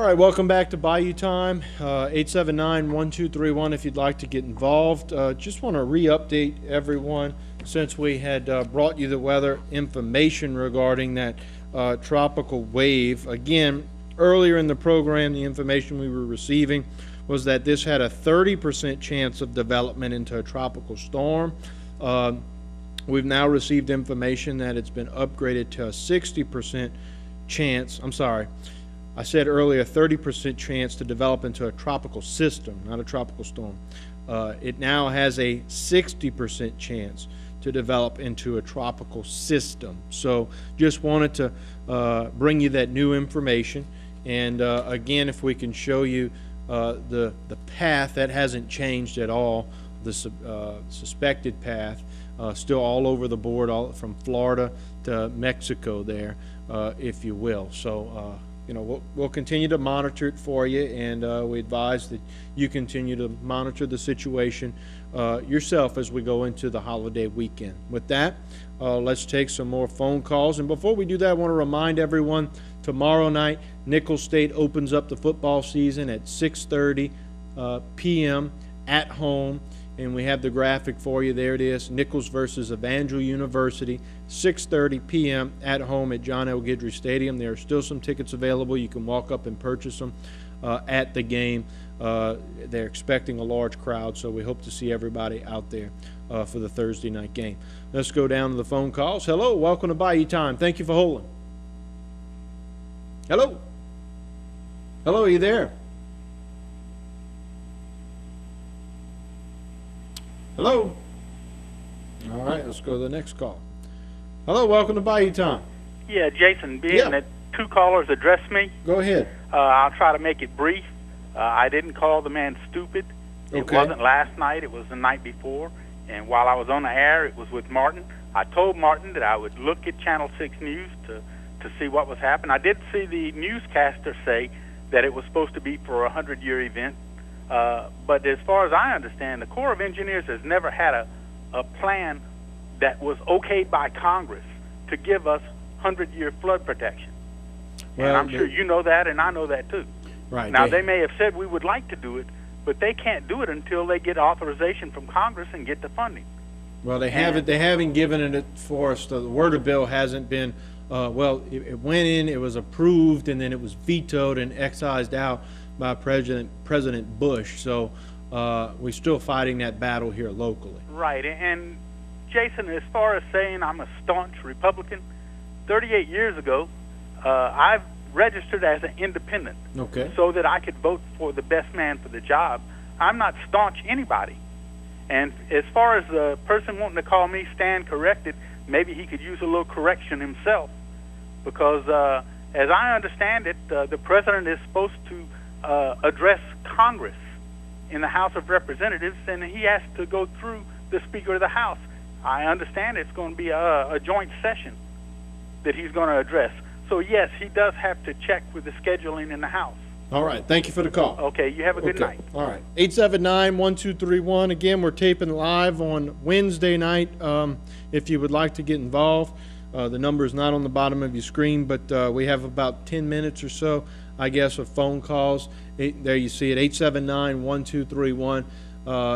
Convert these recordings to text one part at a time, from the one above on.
All right, welcome back to Bayou Time, 879-1231 if you'd like to get involved. Just want to re-update everyone since we had brought you the weather information regarding that tropical wave. Again, earlier in the program, the information we were receiving was that this had a 30% chance of development into a tropical storm. We've now received information that it's been upgraded to a 60% chance. I'm sorry. I said earlier 30% chance to develop into a tropical system, not a tropical storm. It now has a 60% chance to develop into a tropical system. So just wanted to bring you that new information. And again, if we can show you the path, that hasn't changed at all. The suspected path, still all over the board, all from Florida to Mexico there, if you will. So you know, we'll continue to monitor it for you, and we advise that you continue to monitor the situation yourself as we go into the holiday weekend. With that, let's take some more phone calls. And before we do that, I want to remind everyone, tomorrow night, Nichols State opens up the football season at 6:30 p.m. at home. And we have the graphic for you. There it is. Nichols versus Evangel University, 6:30 p.m. at home at John L. Guidry Stadium. There are still some tickets available. You can walk up and purchase them at the game. They're expecting a large crowd, so we hope to see everybody out there for the Thursday night game. Let's go down to the phone calls. Hello, welcome to Bayou Time. Thank you for holding. Hello. Hello, are you there? Hello. All right, let's go to the next call. Hello, welcome to Bayou Time. Yeah, Jason, being that two callers addressed me, go ahead. I'll try to make it brief. I didn't call the man stupid. It wasn't last night. It was the night before. And while I was on the air, it was with Martin. I told Martin that I would look at Channel 6 News to see what was happening. I did see the newscaster say that it was supposed to be for a 100-year event. But as far as I understand, the Corps of Engineers has never had a plan that was okayed by Congress to give us 100-year flood protection. Well, and I'm sure you know that, and I know that too. Right. Now, they may have said we would like to do it, but they can't do it until they get authorization from Congress and get the funding. Well, they haven't given it for us. The word of bill hasn't been, well, it went in, it was approved, and then it was vetoed and excised out by President Bush. So we're still fighting that battle here locally. Right. And Jason, as far as saying I'm a staunch Republican, 38 years ago, I've registered as an independent so that I could vote for the best man for the job. I'm not staunch anybody. And as far as the person wanting to call me stand corrected, maybe he could use a little correction himself, because as I understand it, the president is supposed to address Congress in the House of Representatives, and he has to go through the Speaker of the House. I understand it's going to be a joint session that he's going to address. So, yes, he does have to check with the scheduling in the House. All right. Thank you for the call. Okay. You have a good night. All right. 879-1231. Again, we're taping live on Wednesday night. If you would like to get involved, the number is not on the bottom of your screen, but we have about 10 minutes or so, I guess, of phone calls. There you see it, 879-1231,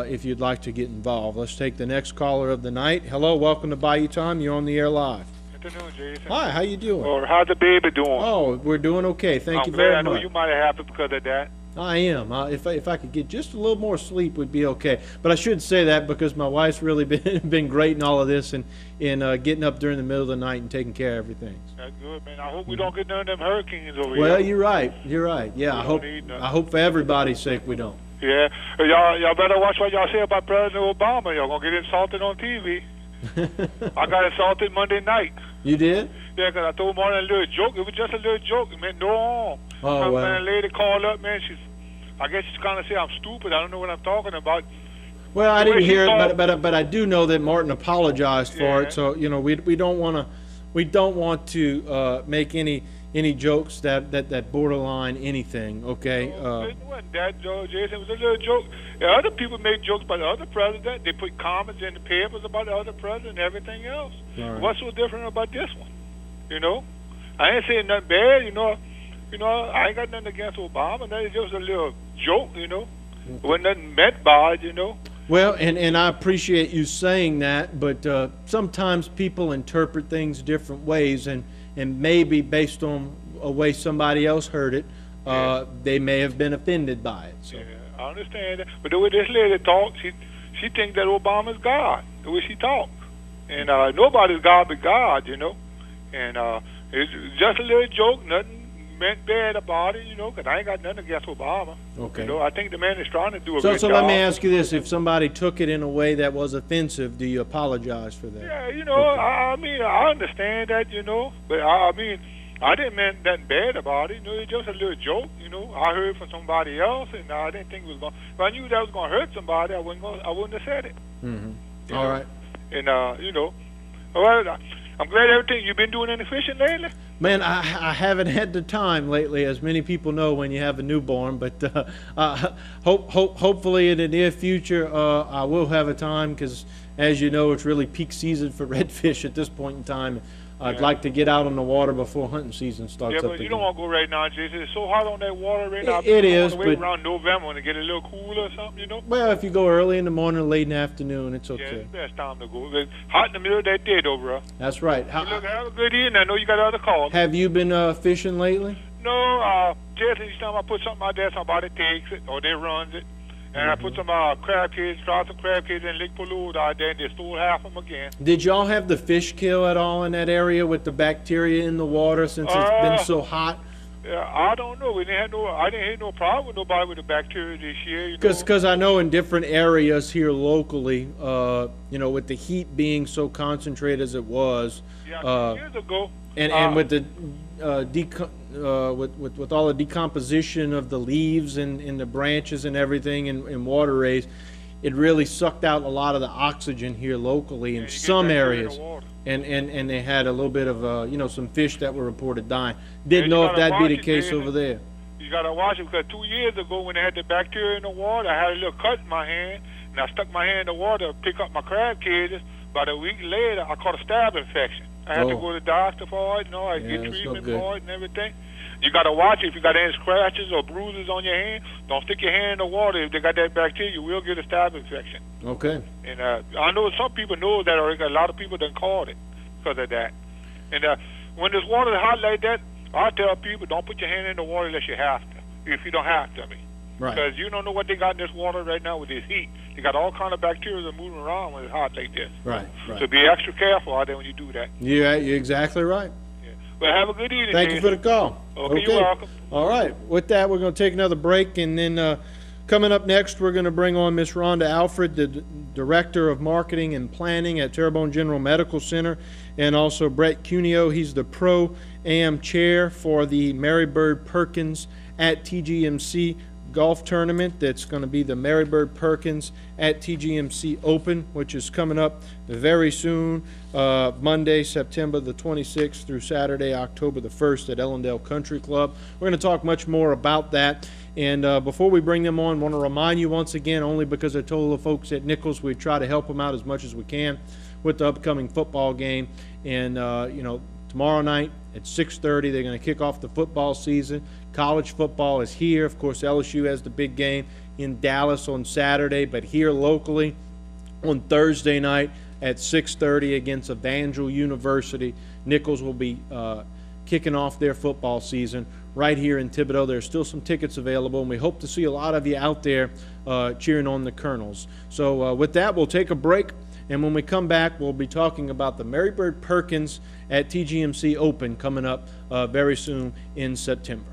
if you'd like to get involved. Let's take the next caller of the night. Hello, welcome to Bayou Time. You're on the air live. Good afternoon, Jason. Hi, how you doing? Or how's the baby doing? Oh, we're doing okay. Thank you very much. I know you might have happened because of that. I am. If I could get just a little more sleep, would be okay. But I should say that because my wife's really been great in all of this and getting up during the middle of the night and taking care of everything. That's good, man. I hope we don't get none of them hurricanes over here. Well, you're right. You're right. Yeah, I hope for everybody's sake we don't. Yeah, y'all better watch what y'all say about President Obama. Y'all gonna get insulted on TV. I got insulted Monday night. You did? Yeah, because I told Martin a little joke. It was just a little joke. It meant no harm. Oh, well. Man, a lady called up, man. I guess she's kind of say I'm stupid. I don't know what I'm talking about. Well, I didn't hear it, but I do know that Martin apologized for it. So you know, we don't want to make any jokes that borderline anything. Okay. It wasn't that, Jason. It was a little joke. Other people make jokes about the other president. They put comments in the papers about the other president and everything else. Right. What's so different about this one? You know, I ain't saying nothing bad. You know, You know, I ain't got nothing against Obama. That is just a little joke, you know. It wasn't nothing meant by it, you know. Well, and I appreciate you saying that, but sometimes people interpret things different ways, and maybe based on a way somebody else heard it, they may have been offended by it. So. Yeah, I understand that. But the way this lady talks, she thinks that Obama's God, the way she talks. And nobody's God but God, you know. And it's just a little joke, nothing meant bad about it, you know, because I ain't got nothing against Obama. Okay. You know, I think the man is trying to do a good job. So let me ask you this. If somebody took it in a way that was offensive, do you apologize for that? Yeah, you know, okay. I mean, I understand that, you know, but I mean, I didn't mean nothing bad about it. You know, it's just a little joke, you know. I heard from somebody else, and I didn't think it was going to. If I knew that was going to hurt somebody, I wouldn't have said it. Mm-hmm. All right. And, you know, well, I'm glad everything. You've been doing any fishing lately? Man, I haven't had the time lately, as many people know when you have a newborn. But hopefully in the near future, I will have a time because, as you know, it's really peak season for redfish at this point in time. I'd like to get out on the water before hunting season starts up again. Yeah, but you don't want to go right now, Jason. It's so hot on that water right now. It is, but wait around November when it get a little cooler or something, you know. Well, if you go early in the morning or late in the afternoon, it's okay. Yeah, it's the best time to go. It's hot in the middle of that day, though, bro. That's right. Look, have a good evening. I know you got other calls. Have you been fishing lately? No, Jason. Each time I put something out there, somebody takes it or they runs it. And I put some crab cage, tried some crab cage in Lake Palouse out there, and they stole half of them again. Did y'all have the fish kill at all in that area with the bacteria in the water since it's been so hot? Yeah, I don't know. I didn't have no problem with nobody with the bacteria this year. Because I know in different areas here locally, you know, with the heat being so concentrated as it was. Yeah, 2 years ago. And with the with all the decomposition of the leaves and the branches and everything in waterways, it really sucked out a lot of the oxygen here locally in some areas. And they had a little bit of you know, some fish that were reported dying. Didn't know if that'd be the case over there. You gotta watch it because 2 years ago when they had the bacteria in the water, I had a little cut in my hand and I stuck my hand in the water to pick up my crab cages. About a week later, I caught a staph infection. I had to go to the doctor for it, you know, I get treatment for it and everything. You got to watch it. If you got any scratches or bruises on your hand, don't stick your hand in the water. If they got that bacteria, you will get a staph infection. Okay. And I know some people know that already. A lot of people done caught it because of that. And when this water is hot like that, I tell people don't put your hand in the water unless you have to. If you don't have to, I mean. Right. Because you don't know what they got in this water right now with this heat. They got all kind of bacteria that are moving around when it's hot like this. Right, right. So be extra careful out there when you do that. Yeah, you're exactly right. Yeah. Well, have a good evening. Thank you for the call. Okay, you're welcome. All right. With that, we're going to take another break, and then coming up next, we're going to bring on Miss Rhonda Alfred, the Director of Marketing and Planning at Terrebonne General Medical Center, and also Brett Cuneo. He's the Pro-Am Chair for the Mary Bird Perkins at TGMC golf tournament. That's going to be the Mary Bird Perkins at TGMC Open, which is coming up very soon, Monday, September the 26th through Saturday, October the 1st at Ellendale Country Club. We're going to talk much more about that. And before we bring them on, I want to remind you once again, only because I told the folks at Nichols we try to help them out as much as we can with the upcoming football game. And, you know, tomorrow night at 6:30, they're going to kick off the football season. College football is here. Of course, LSU has the big game in Dallas on Saturday, but here locally on Thursday night at 6:30 against Evangel University, Nichols will be kicking off their football season right here in Thibodaux. There's still some tickets available, and we hope to see a lot of you out there cheering on the Colonels. So with that, we'll take a break. And when we come back, we'll be talking about the Mary Bird Perkins at TGMC Open coming up very soon in September.